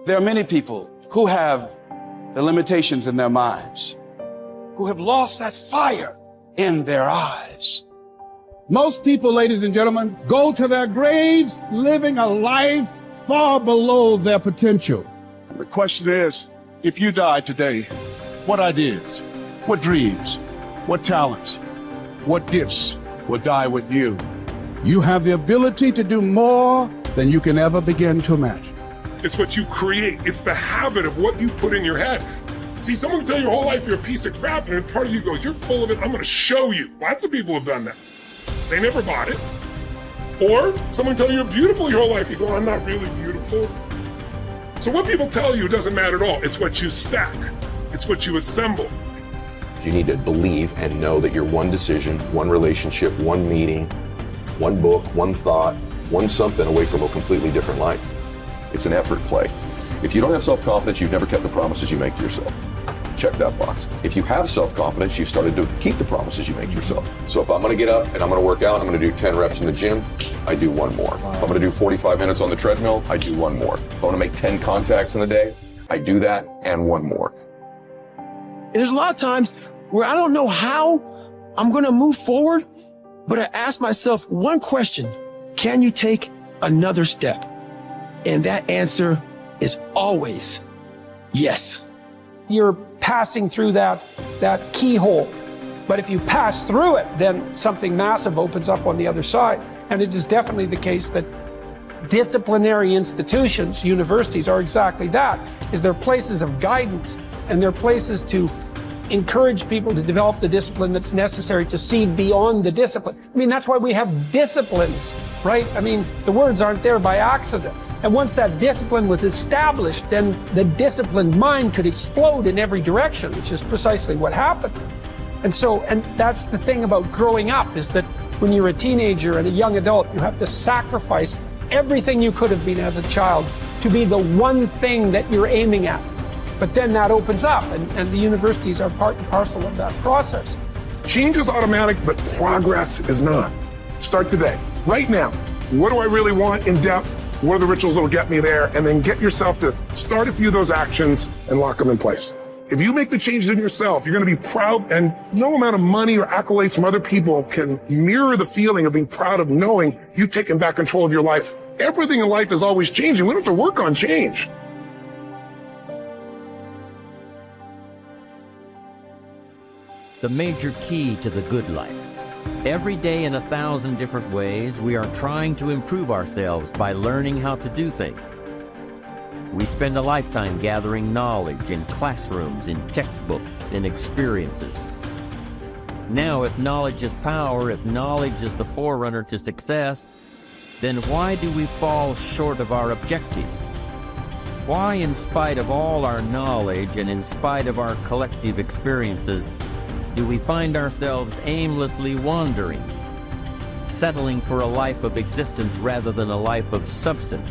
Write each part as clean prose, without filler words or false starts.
There are many people who have the limitations in their minds, who have lost that fire in their eyes. Most people, ladies and gentlemen, go to their graves living a life far below their potential. And the question is, if you died today, what ideas, what dreams, what talents, what gifts will die with you? You have the ability to do more than you can ever begin to imagine. It's what you create. It's the habit of what you put in your head. See, someone can tell you your whole life you're a piece of crap, and part of you goes, you're full of it, I'm gonna show you. Lots of people have done that. They never bought it. Or someone tell you you're beautiful your whole life, you go, I'm not really beautiful. So what people tell you doesn't matter at all. It's what you stack. It's what you assemble. You need to believe and know that you're one decision, one relationship, one meeting, one book, one thought, one something away from a completely different life. It's an effort play. If you don't have self-confidence, you've never kept the promises you make to yourself. Check that box. If you have self-confidence, you've started to keep the promises you make to yourself. So if I'm gonna get up and I'm gonna work out, I'm gonna do 10 reps in the gym, I do one more. If I'm gonna do 45 minutes on the treadmill, I do one more. If I wanna make 10 contacts in a day, I do that and one more. There's a lot of times where I don't know how I'm gonna move forward, but I ask myself one question: can you take another step? And that answer is always yes. You're passing through that keyhole. But if you pass through it, then something massive opens up on the other side. And it is definitely the case that disciplinary institutions, universities, are exactly that, is they're places of guidance, and they're places to encourage people to develop the discipline that's necessary to see beyond the discipline. I mean, that's why we have disciplines, right? I mean, the words aren't there by accident. And once that discipline was established, then the disciplined mind could explode in every direction, which is precisely what happened. And that's the thing about growing up, is that when you're a teenager and a young adult, you have to sacrifice everything you could have been as a child to be the one thing that you're aiming at. But then that opens up, and the universities are part and parcel of that process. Change is automatic, but progress is not. Start today, right now. What do I really want in depth? What are the rituals that will get me there? And then get yourself to start a few of those actions and lock them in place. If you make the changes in yourself, you're going to be proud, and no amount of money or accolades from other people can mirror the feeling of being proud of knowing you've taken back control of your life. Everything in life is always changing. We don't have to work on change. The major key to the good life. Every day in 1,000 different ways, we are trying to improve ourselves by learning how to do things. We spend a lifetime gathering knowledge in classrooms, in textbooks, in experiences. Now, if knowledge is power, if knowledge is the forerunner to success, then why do we fall short of our objectives? Why, in spite of all our knowledge and in spite of our collective experiences, do we find ourselves aimlessly wandering, settling for a life of existence rather than a life of substance?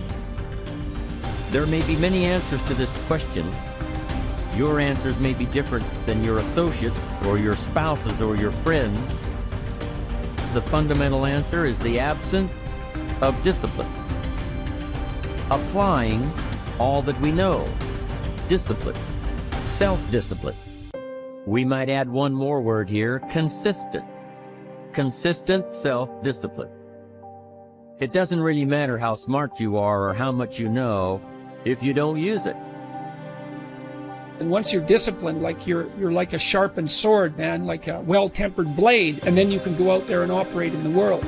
There may be many answers to this question. Your answers may be different than your associates or your spouses or your friends. The fundamental answer is the absence of discipline. Applying all that we know. Discipline. Self-discipline. We might add one more word here: consistent. Consistent self-discipline. It doesn't really matter how smart you are or how much you know if you don't use it. And once you're disciplined, like you're like a sharpened sword, man, like a well-tempered blade, and then you can go out there and operate in the world.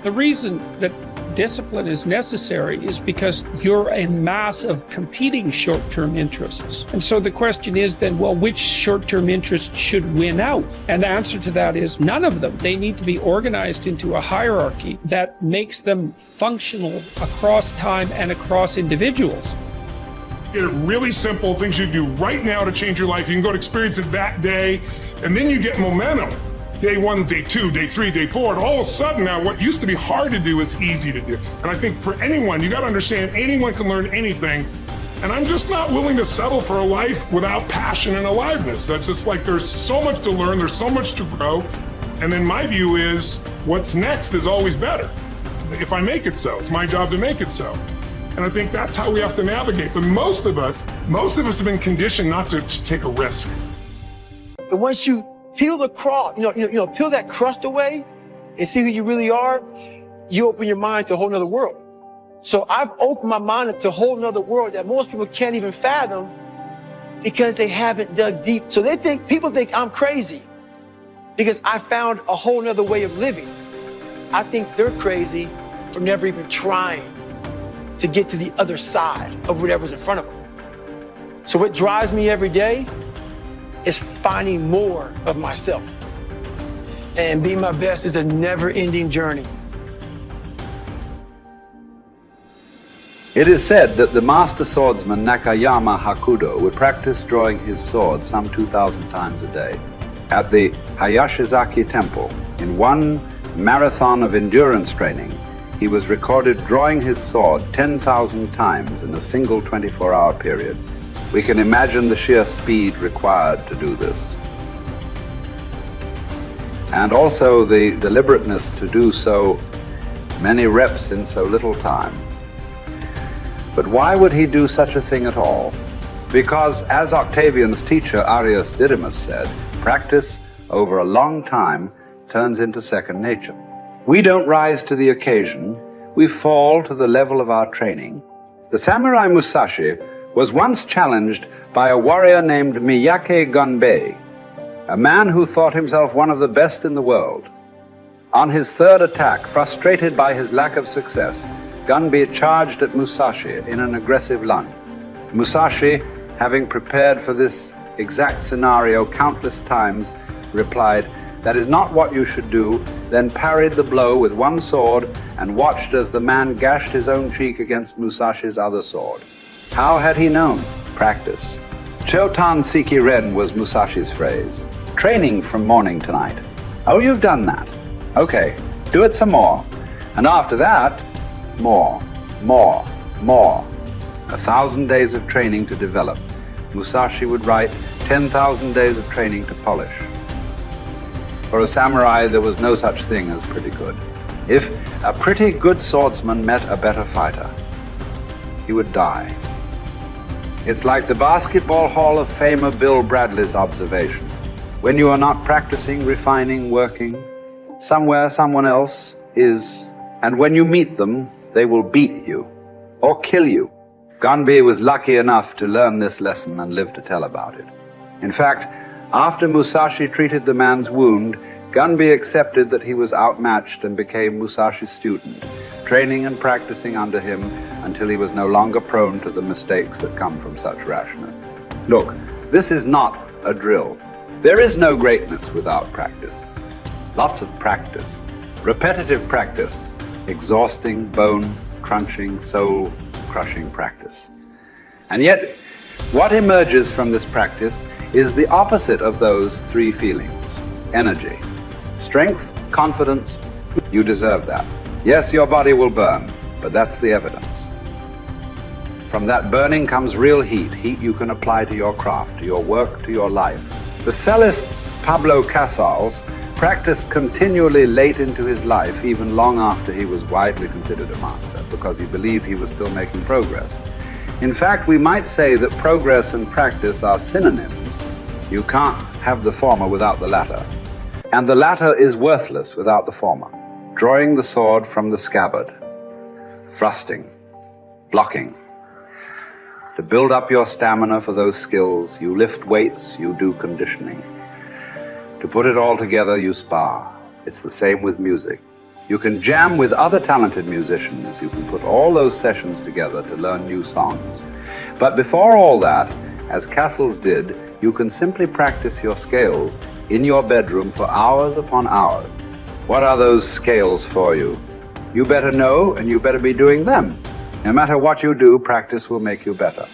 The reason that discipline is necessary is because you're a mass of competing short-term interests. And so the question is then, well, which short-term interests should win out? And the answer to that is none of them. They need to be organized into a hierarchy that makes them functional across time and across individuals. Get it really simple, things you do right now to change your life. You can go to experience it that day, and then you get momentum. Day 1, day 2, day 3, day 4, and all of a sudden now what used to be hard to do is easy to do. And I think for anyone, you got to understand, anyone can learn anything. And I'm just not willing to settle for a life without passion and aliveness. That's just like, there's so much to learn, there's so much to grow. And then my view is, what's next is always better. If I make it so, it's my job to make it so. And I think that's how we have to navigate. But most of us have been conditioned not to take a risk. But once you peel the crust, peel that crust away and see who you really are, you open your mind to a whole nother world. So I've opened my mind up to a whole nother world that most people can't even fathom because they haven't dug deep. So people think I'm crazy because I found a whole nother way of living. I think they're crazy for never even trying to get to the other side of whatever's in front of them. So what drives me every day is finding more of myself. And being my best is a never-ending journey. It is said that the master swordsman Nakayama Hakudo would practice drawing his sword some 2,000 times a day. At the Hayashizaki temple, in one marathon of endurance training, he was recorded drawing his sword 10,000 times in a single 24-hour period. We can imagine the sheer speed required to do this. And also the deliberateness to do so many reps in so little time. But why would he do such a thing at all? Because, as Octavian's teacher Arrius Didymus said, practice over a long time turns into second nature. We don't rise to the occasion, we fall to the level of our training. The samurai Musashi was once challenged by a warrior named Miyake Gunbei, a man who thought himself one of the best in the world. On his third attack, frustrated by his lack of success, Gunbei charged at Musashi in an aggressive lunge. Musashi, having prepared for this exact scenario countless times, replied, "That is not what you should do," then parried the blow with one sword and watched as the man gashed his own cheek against Musashi's other sword. How had he known? Practice. Chotan Siki Ren was Musashi's phrase. Training from morning to night. Oh, you've done that. Okay, do it some more. And after that, more, more, more. 1,000 days of training to develop. Musashi would write 10,000 days of training to polish. For a samurai, there was no such thing as pretty good. If a pretty good swordsman met a better fighter, he would die. It's like the Basketball Hall of Famer Bill Bradley's observation. When you are not practicing, refining, working, somewhere someone else is, and when you meet them, they will beat you or kill you. Gunbei was lucky enough to learn this lesson and live to tell about it. In fact, after Musashi treated the man's wound, Gunbei accepted that he was outmatched and became Musashi's student, training and practicing under him until he was no longer prone to the mistakes that come from such rashness. Look, this is not a drill. There is no greatness without practice. Lots of practice, repetitive practice, exhausting, bone-crunching, soul-crushing practice. And yet, what emerges from this practice is the opposite of those three feelings. Energy, strength, confidence. You deserve that. Yes, your body will burn, but that's the evidence. From that burning comes real heat, heat you can apply to your craft, to your work, to your life. The cellist Pablo Casals practiced continually late into his life, even long after he was widely considered a master, because he believed he was still making progress. In fact, we might say that progress and practice are synonyms. You can't have the former without the latter. And the latter is worthless without the former. Drawing the sword from the scabbard, thrusting, blocking. To build up your stamina for those skills, you lift weights, you do conditioning. To put it all together, you spar. It's the same with music. You can jam with other talented musicians. You can put all those sessions together to learn new songs. But before all that, as Casals did, you can simply practice your scales in your bedroom for hours upon hours. What are those scales for you? You better know, and you better be doing them. No matter what you do, practice will make you better.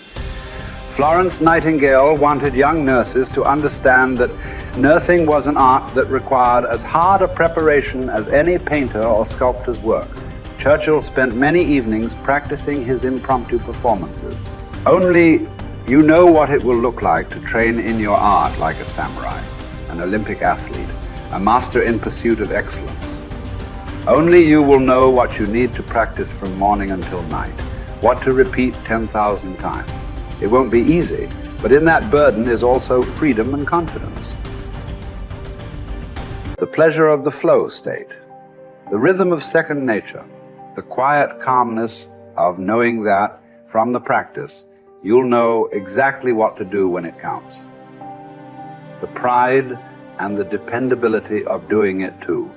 Florence Nightingale wanted young nurses to understand that nursing was an art that required as hard a preparation as any painter or sculptor's work. Churchill spent many evenings practicing his impromptu performances. Only you know what it will look like to train in your art like a samurai, an Olympic athlete, a master in pursuit of excellence. Only you will know what you need to practice from morning until night, what to repeat 10,000 times. It won't be easy, but in that burden is also freedom and confidence. The pleasure of the flow state, the rhythm of second nature, the quiet calmness of knowing that from the practice you'll know exactly what to do when it counts. The pride and the dependability of doing it too.